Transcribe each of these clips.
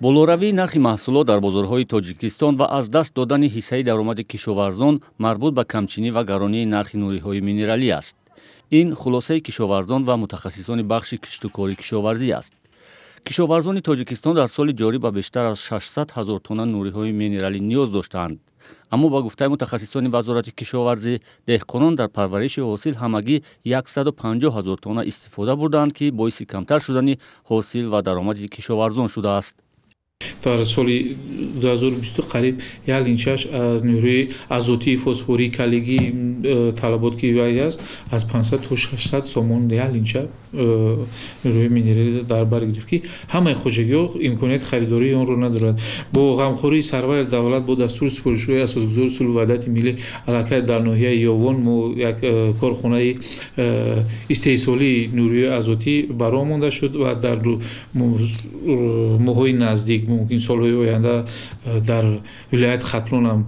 болоравии нархи маҳсулот дар бозорҳои Тоҷикистон ва аз даст додани ҳиссаи даромади кишоварзон марбут ба камчинӣ ва гаронии нархи нуриҳои минералӣ аст. Ин хулосаи кишоварзон ва мутахассисони бахши киштукори кишоварзӣ аст. кишоварзони Тоҷикистон дар соли ҷорӣ ба бештар аз 600 000 тонна нуриҳои минералӣ ниёз доштаанд. аммо ба гуфтаи мутахассисони вазорати кишоварзӣ, деҳқонон дар парвариши ҳосил ҳамагӣ 150 000 тонна истифода бурданд, ки боиси камтар шудани ҳосил ва даромади кишоварзон шудааст. در سال 2022 قریب یک لینچش از نیروی ازوتی فسفوری کلیگی طلبات که وای است از 500 تا 600 سومون یک لینچه نیروی مینرالی در بر گرفت که همه خوجگی امکانیت خریداری آن رو ندارد. با غمخوری سرور دولت با دستور سپارش‌های اساسگذار اصول وحدت ملی علاقه در ناحیه یاون ما یک کارخانه استحصالی نیروی ازوتی برآمده شد و در ماه‌های نزدیک ممکن سالهای آینده در ولایت ختلون هم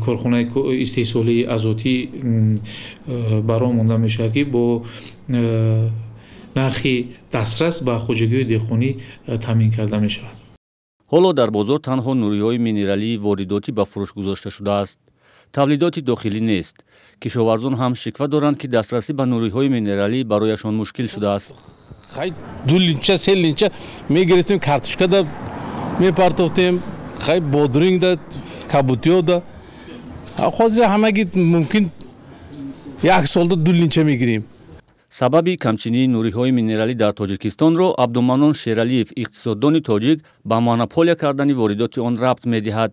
کارخانه استحصالی ازوتی برآمده می شود که با نرخی دسترس به خوجگی دهخانی تامین کرده می شود. ҳоло дар бозор танҳо нуриҳои минералии воридотӣ ба фурӯш гузошта шудааст. тавлидоти дохилӣ нест. кишоварзон ҳам шиква доранд, ки дастрасӣ ба нуриҳои минералӣ барояшон мушкил шудааст. خیلی 2 لینچه 3 لینچه میگرفتیم کارتوشکا دا میپرتوفتیم خیلی بادرینگ دا کابوتیو دا خوازی همگی ممکن یک سال دا 2 لینچه میگیریم. сабаби камчинии нуриҳои минералӣ дар Тоҷикистонро Абдуманон Шералиев, иқтисоддони тоҷик, ба монополия кардани воридоти он рабт медиҳад.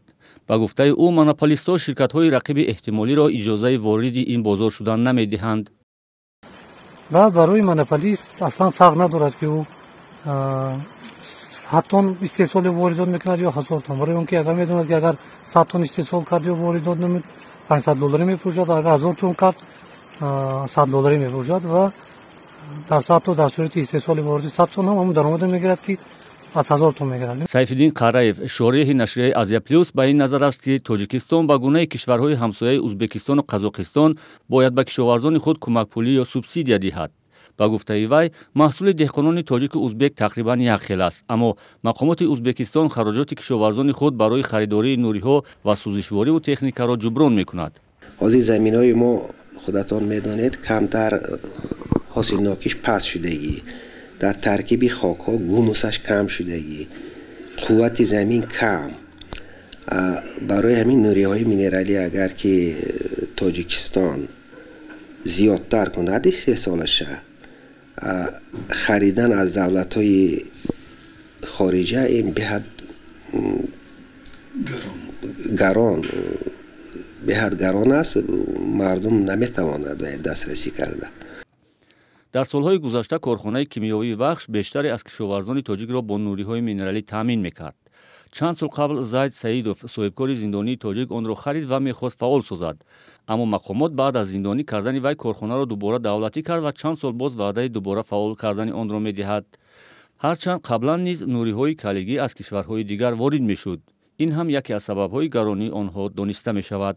ба гуфтаи ӯ, монополистҳо ширкатҳои рақиби эҳтимолиро иҷозаи вориди ин бозор шудан намедиҳанд. ва барои монополист аслан фарқ надорад ки ӯ 7 тонн истеҳсоли воридот мекунад ё 1000 тонн. барои он ки агар медонад ки агар 100 тонн истеҳсол кард ё воридот намед $500 мефурӯшад, агар 1000 тонн кард $100 мефурӯшад ва дар 100 тонн дар сурати истеҳсоли вориди 100 тонн ҳам ҳамун даромада мегирад ки аз 1000 тонн мегирад. Сайфиддин Қараев, шориҳи нашрияи Азия Плюс, ба ин назар аст, ки Тоҷикистон ба гунаи кишварҳои ҳамсояи Узбекистону Қазоқистон бояд ба кишоварзони худ кӯмакпулӣ ё субсидия диҳад. ба гуфтаи вай, маҳсули деҳқонони тоҷику узбек тақрибан якхел аст, аммо мақомоти Узбекистон хароҷоти кишоварзони худ барои харидории нуриҳо ва сӯзишвориву техникаро ҷуброн мекунад. ҳозир заминҳои мо худатон медонед камтар ҳосилнокиш паст шудагӣ, дар таркиби хокҳо гумусаш кам шудагӣ, қуввати замин кам. барои ҳамин нуриҳои минералӣ агар ки Тоҷикистон зиёдтар кунад истеҳсолаша, харидан аз давлатҳои хориҷа ин беҳад гарон аст, мардум наметавонад дастрасӣ карда. дар солҳои гузашта корхонаи кимиёвии вахш бештаре аз кишоварзони тоҷикро бо нуриҳои минералӣ таъмин мекард. чанд сол қабл Зайд Саидов, соҳибкори зиндонии тоҷик, онро харид ва мехост фаъол созад. аммо мақомот баъд аз зиндонӣ кардани вай корхонаро дубора давлатӣ кард ва чанд сол боз ваъдаи дубора фаъол кардани онро медиҳад. ҳарчанд қаблан низ нуриҳои калигӣ аз кишварҳои дигар ворид мешуд. ин ҳам яке аз сабабҳои гаронии онҳо дониста мешавад.